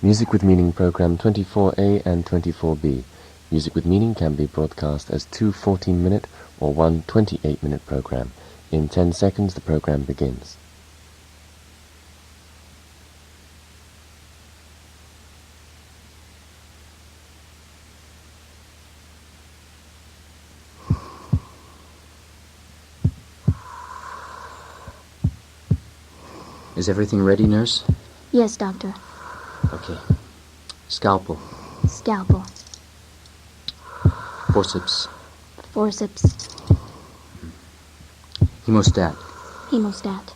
Music with Meaning program 24A and 24B. Music with Meaning can be broadcast as two 14-minute or one 28-minute program. In 10 seconds, the program begins. Is everything ready, nurse? Yes, doctor. Okay. Scalpel. Scalpel. Forceps. Forceps. Hemostat. Hemostat.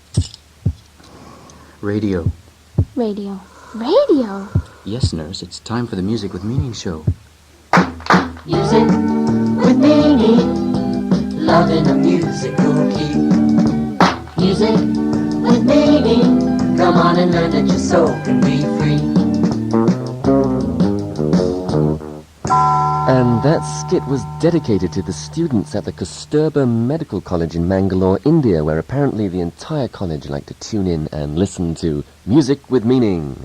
Radio. Radio. Radio? Yes, nurse, it's time for the Music with Meaning show. Music with meaning, love in a musical key. Music with meaning, come on and learn that your soul can be free. And that skit was dedicated to the students at the Kasturba Medical College in Mangalore, India, where apparently the entire college like to tune in and listen to Music with Meaning.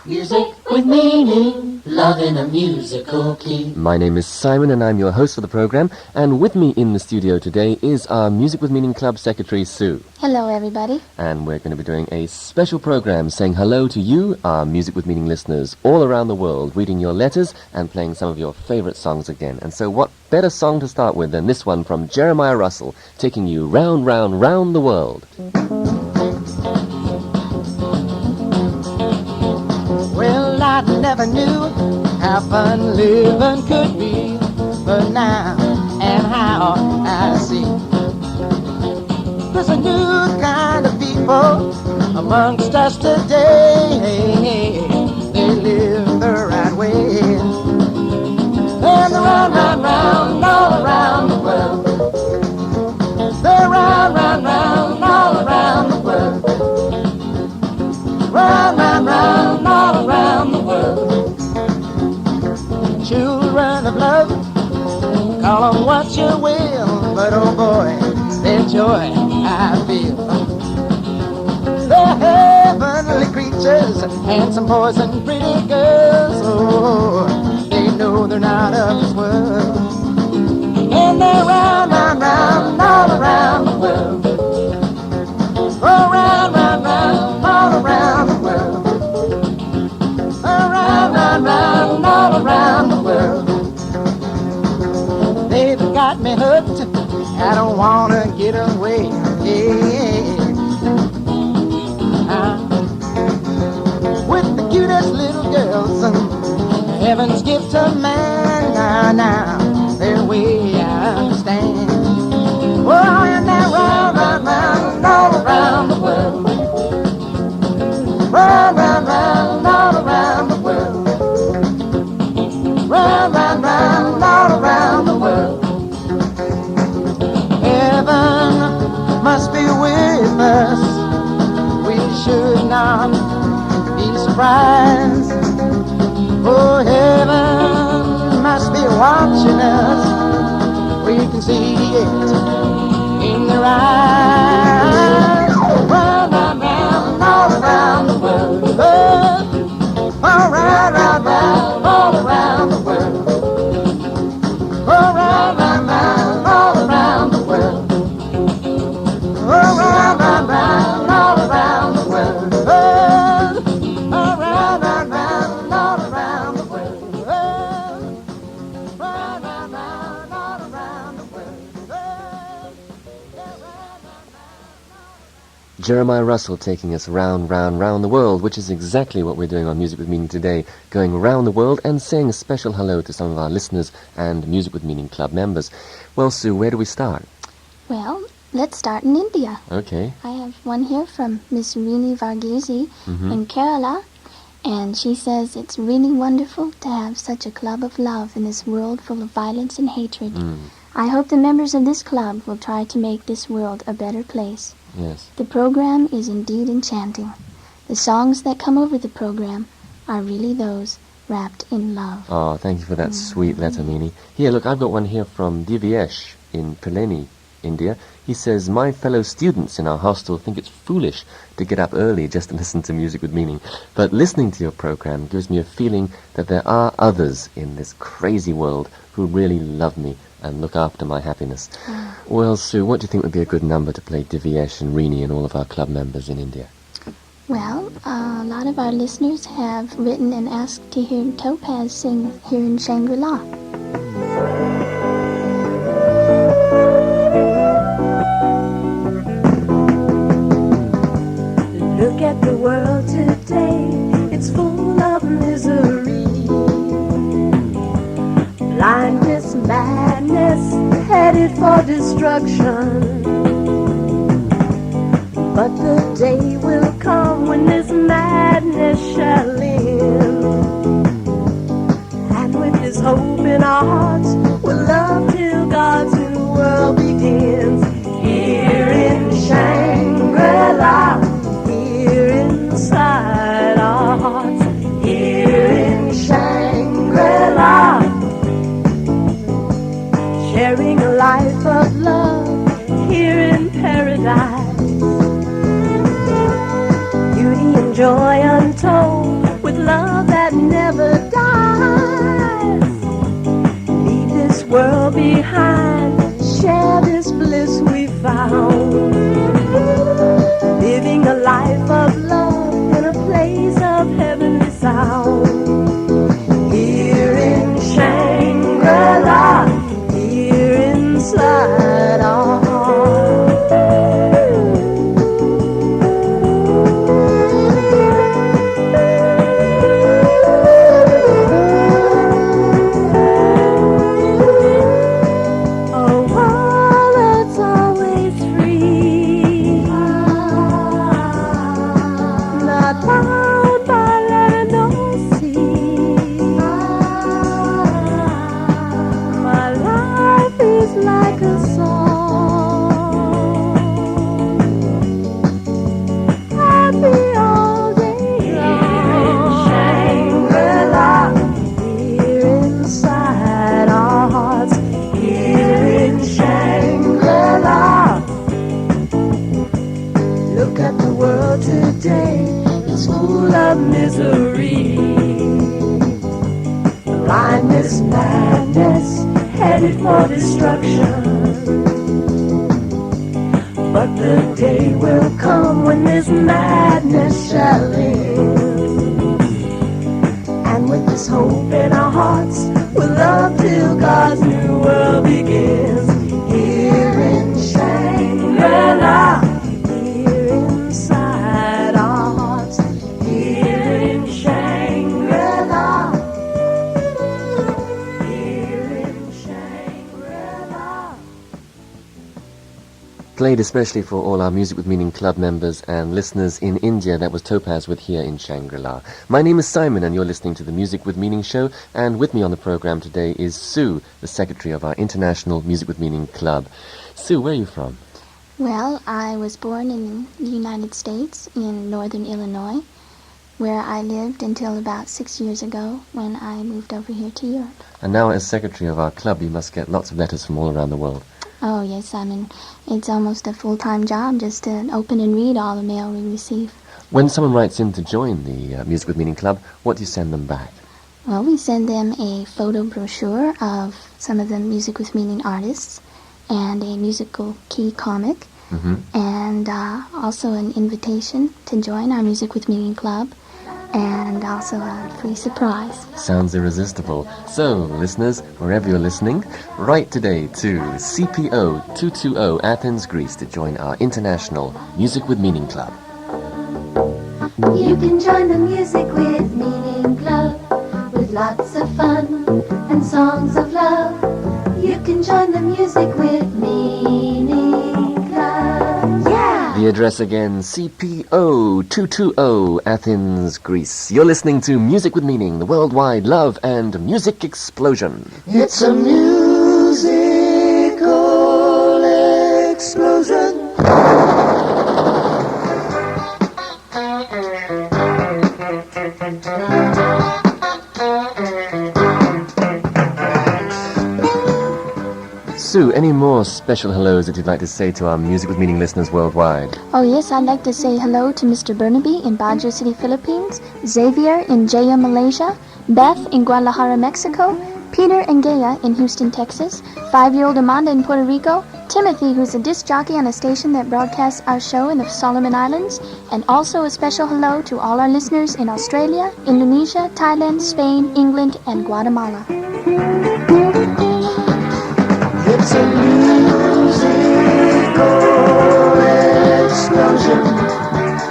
Music with meaning, love in a musical key. My name is Simon and I'm your host for the program, and with me in the studio today is our Music with Meaning Club Secretary, Sue. Hello, everybody. And we're going to be doing a special program saying hello to you, our Music with Meaning listeners, all around the world, reading your letters and playing some of your favorite songs again. And so what better song to start with than this one from Jeremiah Russell, taking you round, round, round the world. Well, I never knew how fun living could be, but now and how I see there's a new kind of people amongst us today. They live the right way, and they're round, round, round, all around the world. They're round, round, round, all around the world. Round, round, round, all around the world. Children of love, call them what you will, but oh boy, their joy I feel. They're heavenly creatures, handsome boys and pretty girls. Oh, they know they're not of this world, and they're round, round, round, all around the world. Oh, round, round, round, all around the world. Oh, round, round, round, all around the world. They've got me hooked, I don't wanna get away. Yeah. With the cutest little girls, heaven's gift to man. Now, their way I understand. Oh, and they're round, round, round, all around the world. Round, round, round, all around the world. Round, round, round, all around the world. Heaven must be with us. We should not be surprised. Oh, heaven must be watching us. We can see it in their eyes. Round, round, round, all around the world. Oh, round, round, round, all around the world. Oh, round, round, round, all around the world. Oh, round, round, round, all around the world. Oh, round, round, round, all around the world. Oh, round, round, round, all around the world. Jeremiah Russell taking us round, round, round the world, which is exactly what we're doing on Music with Meaning today, going around the world and saying a special hello to some of our listeners and Music with Meaning Club members. Well, Sue, where do we start? Well, let's start in India. Okay. I have one here from Miss Rini Varghese in Kerala, and she says it's really wonderful to have such a club of love in this world full of violence and hatred. I hope the members of this club will try to make this world a better place. Yes. The program is indeed enchanting. The songs that come over the program are really those wrapped in love. Oh, thank you for that sweet letter, Mini. Here, look, I've got one here from Divyesh in Peleni India. He says, my fellow students in our hostel think it's foolish to get up early just to listen to Music with Meaning. But listening to your program gives me a feeling that there are others in this crazy world who really love me and look after my happiness. Well, Sue, what do you think would be a good number to play Divyesh and Rini and all of our club members in India? Well, a lot of our listeners have written and asked to hear Topaz sing here in Shangri-La. Look at the world today, it's full of misery. Blindness, madness, headed for destruction. But the day will come when this madness shall end. And with this hope in our hearts, we'll love till God's new world begins. Here in Shangri-La, here inside our hearts, here in Shangri-La, sharing a life of love here in paradise. Beauty and joy untold with love that never dies. Leave this world behind, share this bliss we found. Living a life of love in a place of heavenly sound. Here in Shangri-La, here inside our heart. Misery, blindness, madness, headed for destruction. But the day will come when this madness shall end. And with this hope in our hearts, we'll love till God's new world begins. Here in Shangri-La, here inside our hearts, here in Shangri-La, here in Shangri-La. Played especially for all our Music with Meaning Club members and listeners in India. That was Topaz with Here in Shangri-La. My name is Simon and you're listening to the Music with Meaning show, and with me on the program today is Sue, the secretary of our International Music with Meaning Club. Sue, where are you from? Well, I was born in the United States in northern Illinois, where I lived until about 6 years ago when I moved over here to Europe. And now as secretary of our club, you must get lots of letters from all around the world. Oh, yes, Simon. It's almost a full-time job just to open and read all the mail we receive. When someone writes in to join the Music with Meaning Club, what do you send them back? Well, we send them a photo brochure of some of the Music with Meaning artists and a musical key comic, and also an invitation to join our Music with Meaning Club, and also a free surprise. Sounds irresistible. So, listeners, wherever you're listening, write today to CPO 220 Athens, Greece to join our International Music with Meaning Club. You can join the Music with Meaning Club with lots of fun and songs of love. You can join the Music with Meaning Club. Yeah! The address again, CPO 220 Athens, Greece. You're listening to Music with Meaning, the worldwide love and music explosion. It's a musical explosion. Sue, any more special hellos that you'd like to say to our Music with Meaning listeners worldwide? Oh yes, I'd like to say hello to Mr. Burnaby in Baguio City, Philippines, Xavier in Jaya, Malaysia, Beth in Guadalajara, Mexico, Peter and Gaya in Houston, Texas, 5-year-old Amanda in Puerto Rico, Timothy, who's a disc jockey on a station that broadcasts our show in the Solomon Islands, and also a special hello to all our listeners in Australia, Indonesia, Thailand, Spain, England, and Guatemala. It's a musical explosion.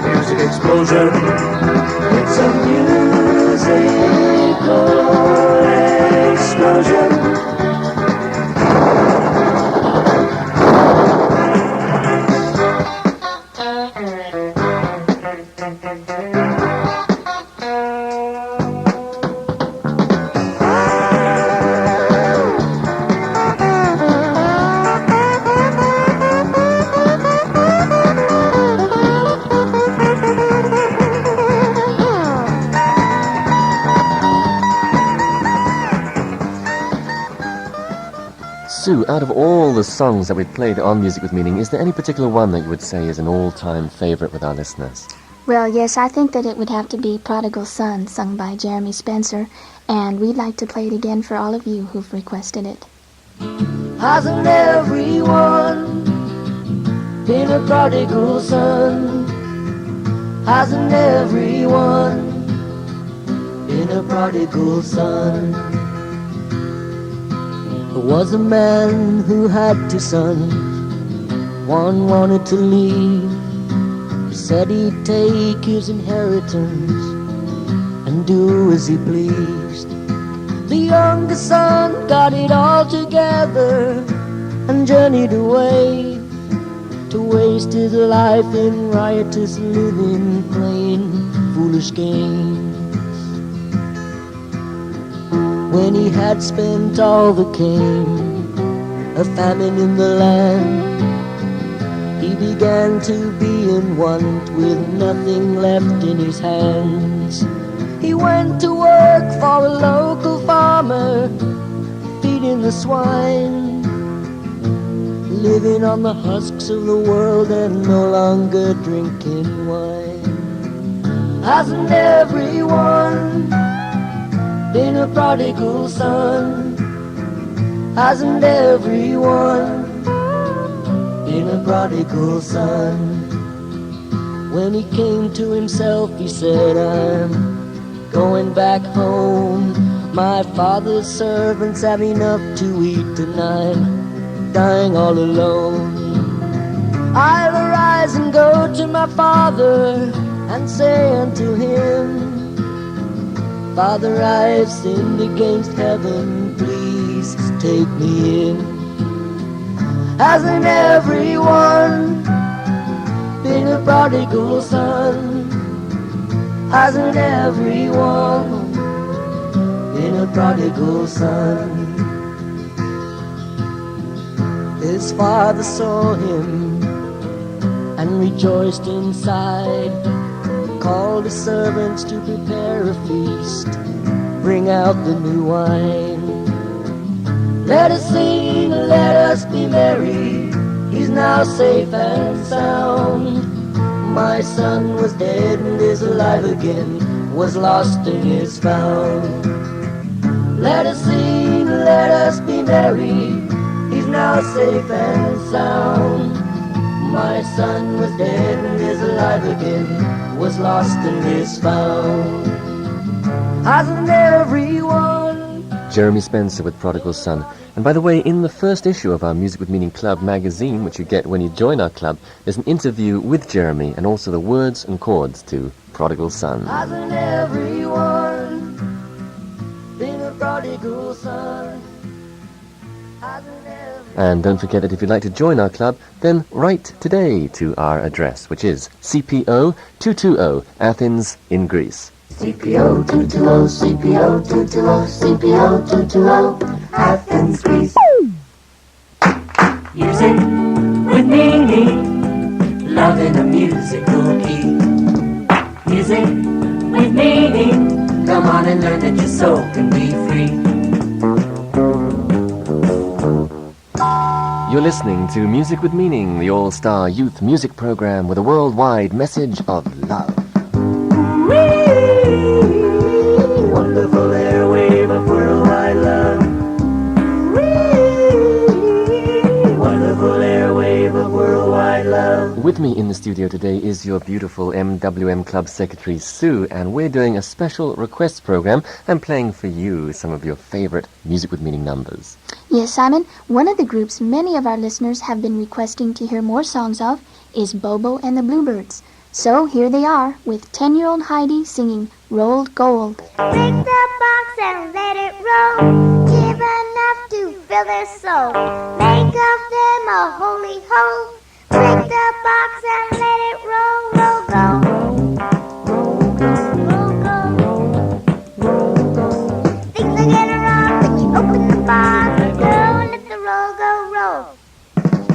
Music explosion. It's a musical explosion. Sue, out of all the songs that we've played on Music with Meaning, is there any particular one that you would say is an all-time favorite with our listeners? Well, yes, I think that it would have to be Prodigal Son, sung by Jeremy Spencer, and we'd like to play it again for all of you who've requested it. Hasn't everyone been a prodigal son? Hasn't everyone been a prodigal son? There was a man who had 2 sons. One wanted to leave. He said he'd take his inheritance and do as he pleased. The younger son got it all together and journeyed away to waste his life in riotous living, playing foolish games. When he had spent all that came, a famine in the land, he began to be in want with nothing left in his hands. He went to work for a local farmer, feeding the swine, living on the husks of the world and no longer drinking wine. Hasn't everyone been a prodigal son? Hasn't everyone been a prodigal son? When he came to himself, he said, I'm going back home. My father's servants have enough to eat and I'm dying all alone. I'll arise and go to my father and say unto him, Father, I've sinned against heaven, please take me in. Hasn't everyone been a prodigal son? Hasn't everyone been a prodigal son? His father saw him and rejoiced inside, called his servants to prepare a feast, bring out the new wine. Let us sing, let us be merry, he's now safe and sound. My son was dead and is alive again, was lost and is found. Let us sing, let us be merry, he's now safe and sound. My son was dead and is alive again, was lost and is found. Hasn't everyone? Jeremy Spencer with Prodigal Son. And by the way, in the first issue of our Music with Meaning Club magazine, which you get when you join our club, there's an interview with Jeremy and also the words and chords to Prodigal Son. Hasn't everyone been a prodigal son? Hasn't everyone? And don't forget that if you'd like to join our club, then write today to our address, which is CPO 220 Athens in Greece. CPO 220, CPO 220, CPO 220, Athens Greece. Music with meaning, love in a musical key. Music with meaning, come on and learn that your soul can be free. You're listening to Music with Meaning, the all-star youth music program with a worldwide message of love. Wonderful airwave of worldwide love. Wonderful airwave of worldwide love. With me in the studio today is your beautiful MWM Club Secretary Sue, and we're doing a special request program and playing for you some of your favorite Music with Meaning numbers. Yes, Simon, one of the groups many of our listeners have been requesting to hear more songs of is Bobo and the Bluebirds. So here they are with 10-year-old Heidi singing Rolled Gold. Break the box and let it roll. Give enough to fill their soul. Make of them a holy hole. Break the box and let it roll, roll, go. Roll, go. Things are getting wrong when you open the box. Go, let the roll go, roll.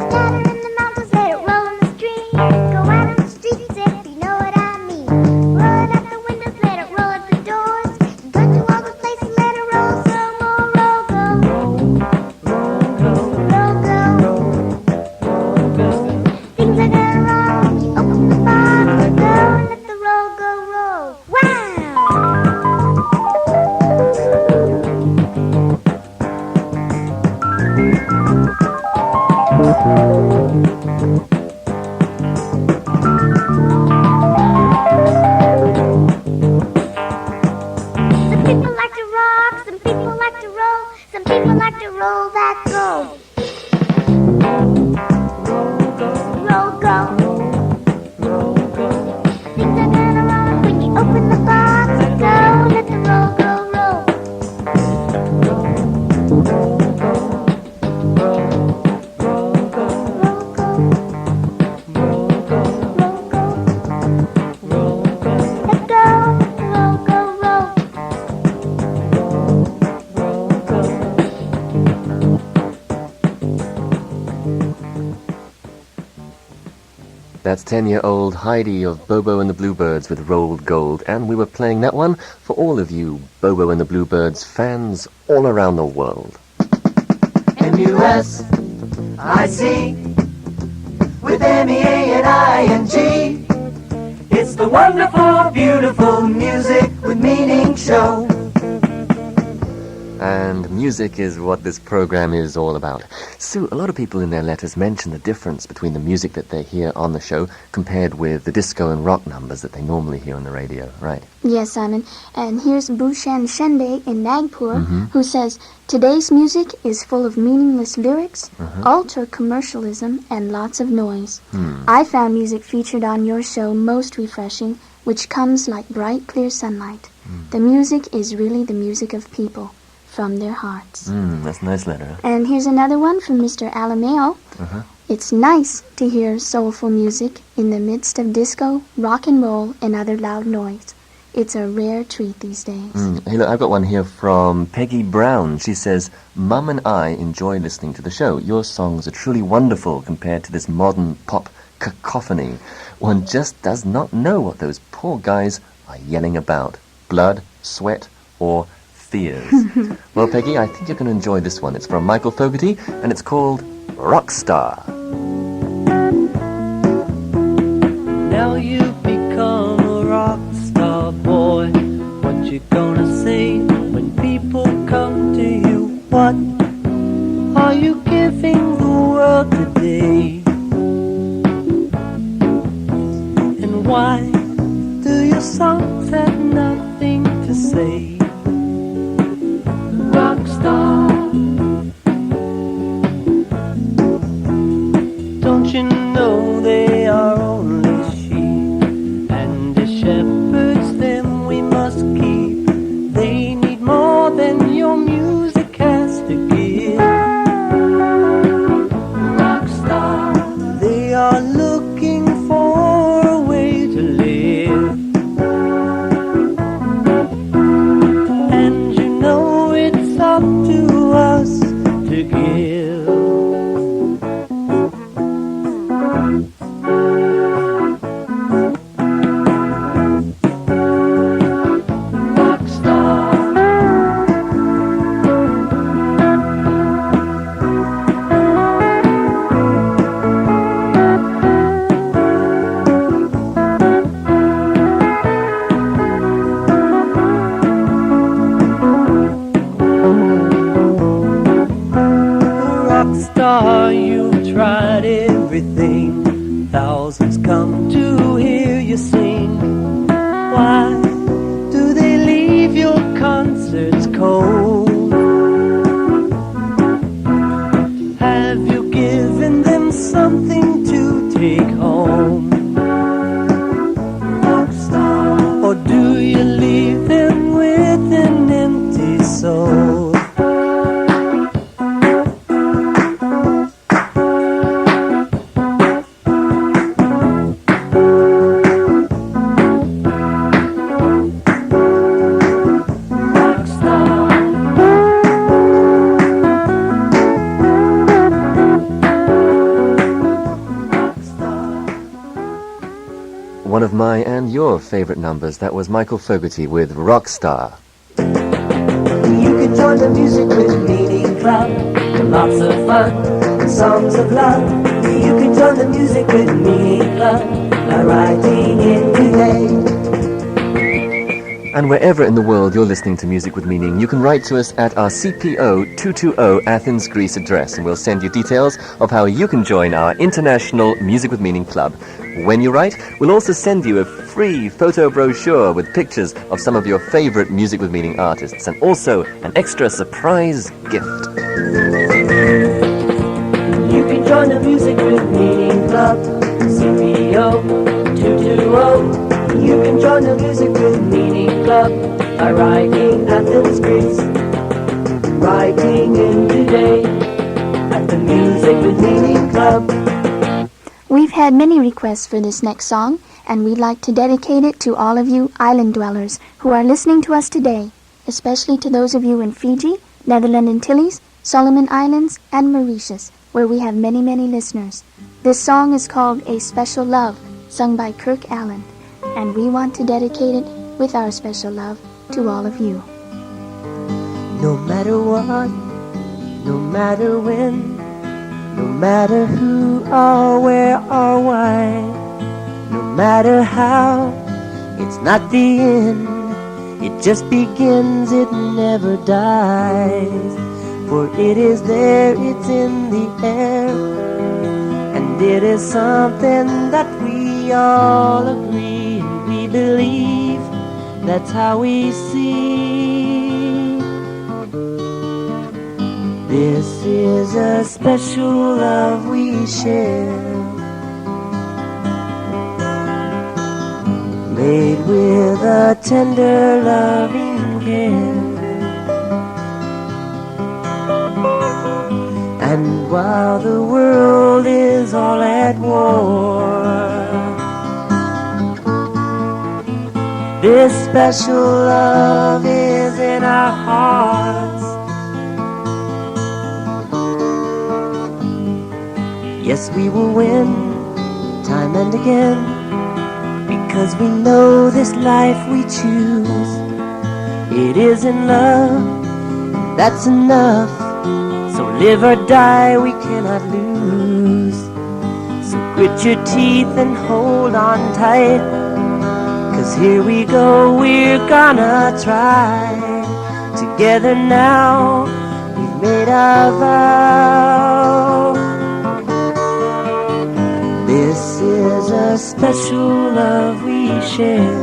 Scatter in the mountains, let it roll in the stream. Go out in the streets if you know what I mean. Roll it out the windows, let it roll at the doors. Go to all the places, let it roll some more. Roll, go. Roll, go. Things are going wrong when you open the box. Go, let the roll go, roll. Wow! Some people like to rock, some people like to roll, some people like to roll that gold. Roll, go. Things are gonna roll when you open the box. Go, let the roll go, roll. Let go, roll, go, roll. That's 10-year-old Heidi of Bobo and the Bluebirds with Rolled Gold, and we were playing that one for all of you Bobo and the Bluebirds fans all around the world. M-U-S-I-C with M-E-A-N-I-N-G. It's the wonderful, beautiful Music with Meaning show. And music is what this program is all about. Sue, a lot of people in their letters mention the difference between the music that they hear on the show compared with the disco and rock numbers that they normally hear on the radio, right? Yes, Simon. And here's Bhushan Shende in Nagpur, who says, today's music is full of meaningless lyrics, ultra-commercialism, and lots of noise. I found music featured on your show most refreshing, which comes like bright, clear sunlight. The music is really the music of people, from their hearts. That's a nice letter. And here's another one from Mr. Alameo. It's nice to hear soulful music in the midst of disco, rock and roll, and other loud noise. It's a rare treat these days. Hey, look, I've got one here from Peggy Brown. She says, Mum and I enjoy listening to the show. Your songs are truly wonderful compared to this modern pop cacophony. One just does not know what those poor guys are yelling about. Blood, sweat, or fears. Well, Peggy, I think you're going to enjoy this one. It's from Michael Fogarty, and it's called Rockstar. Now you've become a rock star, boy. What you gonna say when people come to you? What are you giving the world today? And why do your songs have nothing to say? Rockstar, don't you know they are only sheep, and the shepherds them we must keep. They need more than your music has to give. Rockstar, they are looking for a way to live. everything. Thousands come to hear you sing. Why do they leave your concerts cold? Have you given them something to take home? Or do you leave them with an empty soul? One of my and your favorite numbers, that was Michael Fogarty with Rockstar. You can join the Music with Meaning Club. Lots of fun, songs of love. You can join the Music with Meaning Club by writing in today. And wherever in the world you're listening to Music with Meaning, you can write to us at our CPO 220 Athens Greece address, and we'll send you details of how you can join our International Music with Meaning Club. When you write, we'll also send you a free photo brochure with pictures of some of your favorite Music with Meaning artists, and also an extra surprise gift. You can join the Music with Meaning Club, CPO 220. You can join the Music with Meaning Club by writing Athens Greece, writing in today at the Music with Meaning Club. We've had many requests for this next song, and we'd like to dedicate it to all of you island dwellers who are listening to us today, especially to those of you in Fiji, Netherland Antilles, Solomon Islands, and Mauritius, where we have many, many listeners. This song is called A Special Love, sung by Kirk Allen, and we want to dedicate it with our special love to all of you. No matter what, no matter when, no matter who or where or why, no matter how, it's not the end, it just begins, it never dies. For it is there, it's in the air, and it is something that we all agree and we believe, that's how we see. This is a special love we share, made with a tender loving care. And while the world is all at war, this special love is in our hearts. Yes, we will win time and again, because we know this life we choose, it is in love, that's enough. So live or die, we cannot lose. So grit your teeth and hold on tight, 'cause here we go, we're gonna try. Together now, we've made our vow. This is a special love we share,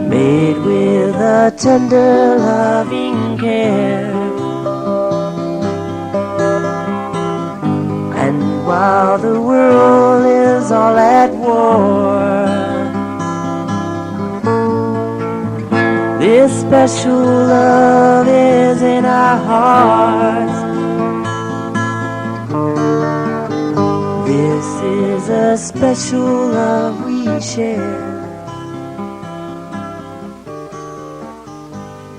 made with a tender loving care. And while the world is all at war, this special love is in our hearts. This is a special love we share,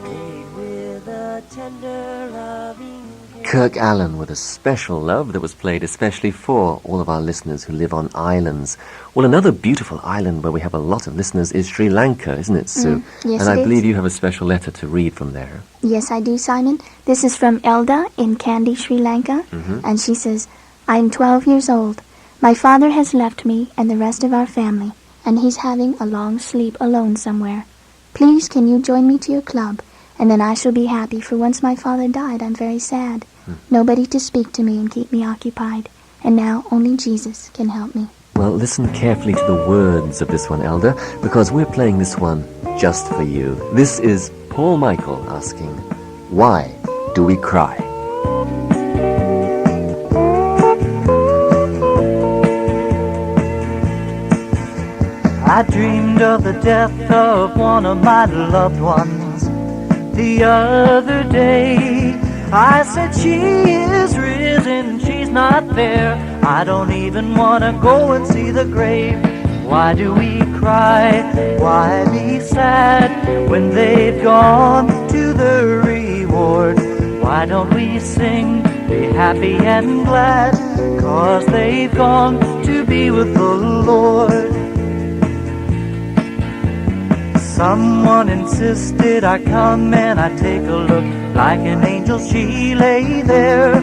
made with a tender loving care. Kirk Allen with a special love that was played especially for all of our listeners who live on islands. Well, another beautiful island where we have a lot of listeners is Sri Lanka, isn't it, Sue? Yes, and I it is. believe you have a special letter to read from there. Yes, I do, Simon. This is from Elda in Kandy, Sri Lanka, and she says, I'm 12 years old. My father has left me and the rest of our family, and he's having a long sleep alone somewhere. Please, can you join me to your club? And then I shall be happy, for once my father died, I'm very sad. Nobody to speak to me and keep me occupied. And now only Jesus can help me. Well, listen carefully to the words of this one, Elder, because we're playing this one just for you. This is Paul Michael asking, why do we cry? I dreamed of the death of one of my loved ones the other day. I said she is risen, she's not there. I don't even want to go and see the grave. Why do we cry? Why be sad when they've gone to the reward? Why don't we sing, be happy and glad, 'cause they've gone to be with the Lord? Someone insisted I come and I take a look. Like an angel she lay there.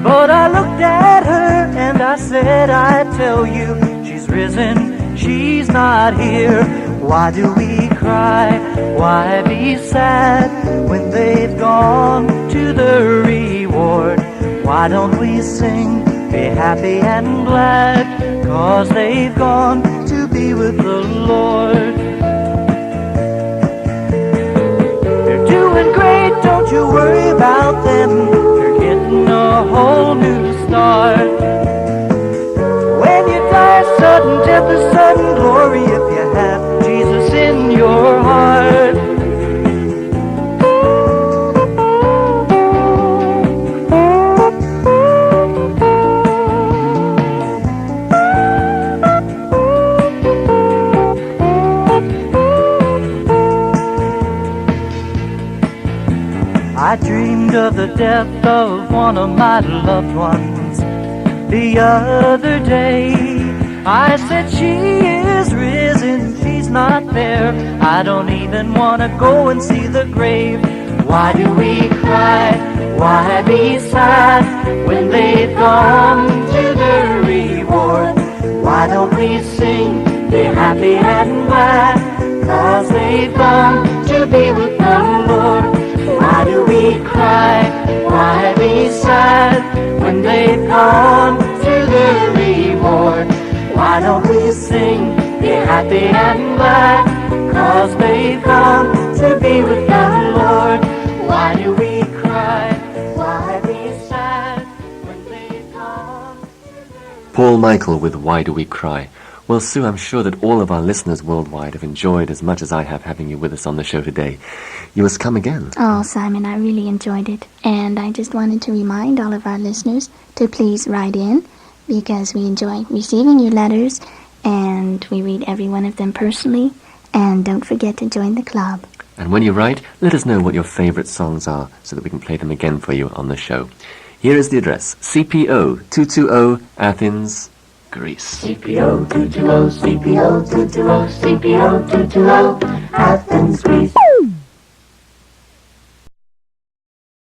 But I looked at her and I said, I tell you, she's risen, she's not here. Why do we cry? Why be sad when they've gone to the reward? Why don't we sing, be happy and glad, 'cause they've gone to be with the Lord? Doing great, don't you worry about them. You're getting a whole new start. When you die, sudden death is sudden glory if you have Jesus in your heart. I dreamed of the death of one of my loved ones the other day. I said she is risen, she's not there. I don't even want to go and see the grave. Why do we cry? Why be sad when they've gone to the reward? Why don't we sing, be happy and glad, 'cause they've gone to be with the Lord? Why do we cry? Why be sad when they've gone to the reward? Why don't we sing, be happy and glad, 'cause they've gone to be with the Lord? Why do we cry? Why be sad when they've gone to the... Paul Michael with Why Do We Cry? Well, Sue, I'm sure that all of our listeners worldwide have enjoyed as much as I have having you with us on the show today. You must come again. Oh, Simon, I really enjoyed it. And I just wanted to remind all of our listeners to please write in, because we enjoy receiving your letters and we read every one of them personally. And don't forget to join the club. And when you write, let us know what your favorite songs are so that we can play them again for you on the show. Here is the address, CPO 220 Athens, Greece. CPO 220, CPO 220, CPO 220, Athens, Greece.